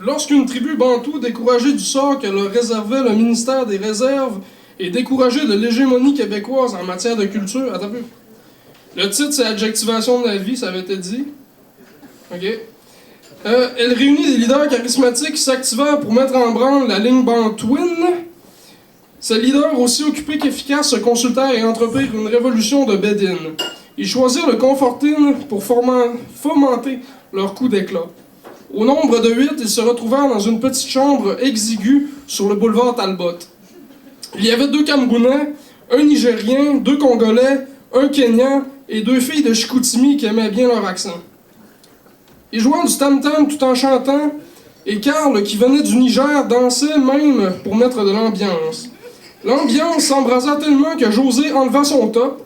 Lorsqu'une tribu bantoue, découragée du sort que leur réservait le ministère des Réserves et découragée de l'hégémonie québécoise en matière de culture... Attends un peu. Le titre, c'est Adjectivation de la vie, ça avait été dit. OK. Elle réunit des leaders charismatiques s'activant pour mettre en branle la ligne bantouine. Ces leaders, aussi occupés qu'efficaces, se consultèrent et entreprirent une révolution de bédine. Ils choisirent le Confortine pour fomenter leur coup d'éclat. Au nombre de 8, ils se retrouvèrent dans une petite chambre exiguë sur le boulevard Talbot. Il y avait 2 Camerounais, un Nigérien, 2 Congolais, un Kenyan et 2 filles de Chicoutimi qui aimaient bien leur accent. Ils jouaient du tam-tam tout en chantant, et Karl, qui venait du Niger, dansait même pour mettre de l'ambiance. L'ambiance s'embrasa tellement que José enleva son top.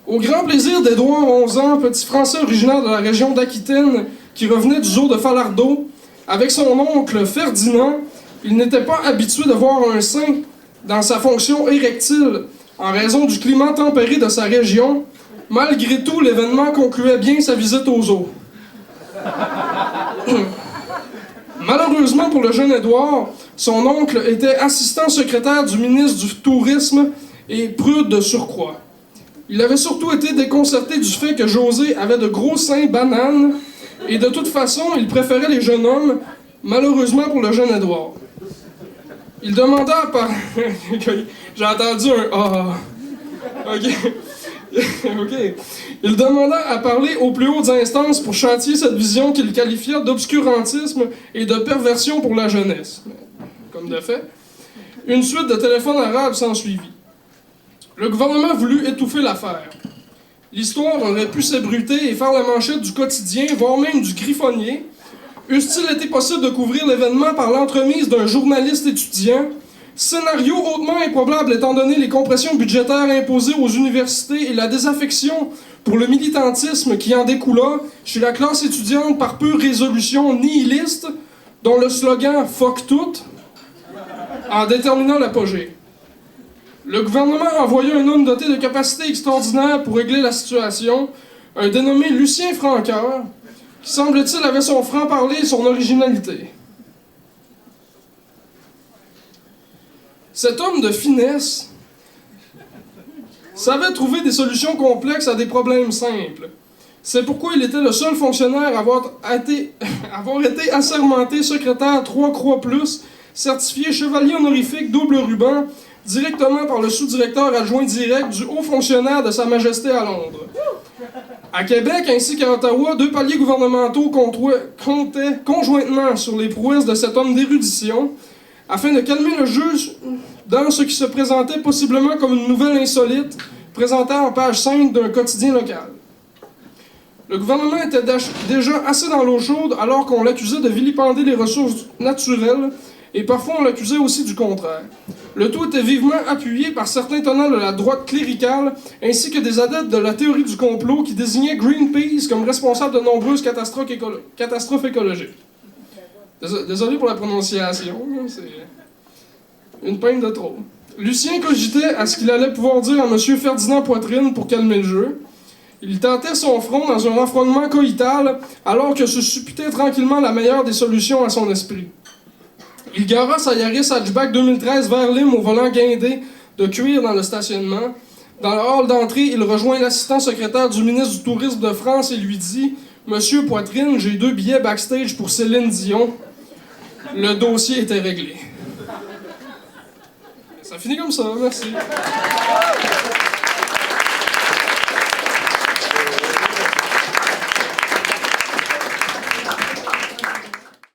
Au grand plaisir d'Édouard, 11 ans, petit Français originaire de la région d'Aquitaine, qui revenait du zoo de Falardeau, avec son oncle Ferdinand, il n'était pas habitué de voir un sein dans sa fonction érectile, en raison du climat tempéré de sa région. Malgré tout, l'événement concluait bien sa visite au zoo. Malheureusement pour le jeune Édouard, son oncle était assistant secrétaire du ministre du Tourisme et prude de surcroît. Il avait surtout été déconcerté du fait que José avait de gros seins bananes et de toute façon, il préférait les jeunes hommes, malheureusement pour le jeune Édouard. Il demanda à J'ai entendu un « ah ». OK. OK. Il demanda à parler aux plus hautes instances pour chantier cette vision qu'il qualifia d'obscurantisme et de perversion pour la jeunesse. Comme de fait. Une suite de téléphones arabes s'ensuivit. Le gouvernement voulut étouffer l'affaire. L'histoire aurait pu s'ébruiter et faire la manchette du quotidien, voire même du griffonnier. Eût-il été possible de couvrir l'événement par l'entremise d'un journaliste étudiant? Scénario hautement improbable étant donné les compressions budgétaires imposées aux universités et la désaffection pour le militantisme qui en découla chez la classe étudiante par pure résolution nihiliste, dont le slogan « Fuck tout » en déterminant l'apogée. Le gouvernement envoya un homme doté de capacités extraordinaires pour régler la situation, un dénommé Lucien Francoeur, qui semble-t-il avait son franc-parler et son originalité. Cet homme de finesse savait trouver des solutions complexes à des problèmes simples. C'est pourquoi il était le seul fonctionnaire à avoir été assermenté secrétaire 3 Croix Plus, certifié chevalier honorifique double ruban, directement par le sous-directeur adjoint direct du haut fonctionnaire de Sa Majesté à Londres. À Québec ainsi qu'à Ottawa, 2 paliers gouvernementaux comptaient conjointement sur les prouesses de cet homme d'érudition, afin de calmer le jeu dans ce qui se présentait possiblement comme une nouvelle insolite, présentée en page 5 d'un quotidien local. Le gouvernement était déjà assez dans l'eau chaude alors qu'on l'accusait de vilipender les ressources naturelles, et parfois on l'accusait aussi du contraire. Le tout était vivement appuyé par certains tenants de la droite cléricale, ainsi que des adeptes de la théorie du complot qui désignaient Greenpeace comme responsable de nombreuses catastrophes écologiques. Désolé pour la prononciation, c'est une peine de trop. Lucien cogitait à ce qu'il allait pouvoir dire à M. Ferdinand Poitrine pour calmer le jeu. Il tentait son front dans un renfrognement coïtal alors que se supputait tranquillement la meilleure des solutions à son esprit. Il gara sa Yaris Hatchback 2013 vers Lim au volant guindé de cuir dans le stationnement. Dans le hall d'entrée, il rejoint l'assistant secrétaire du ministre du Tourisme de France et lui dit « Monsieur Poitrine, j'ai 2 billets backstage pour Céline Dion. » Le dossier était réglé. Ça finit comme ça, merci.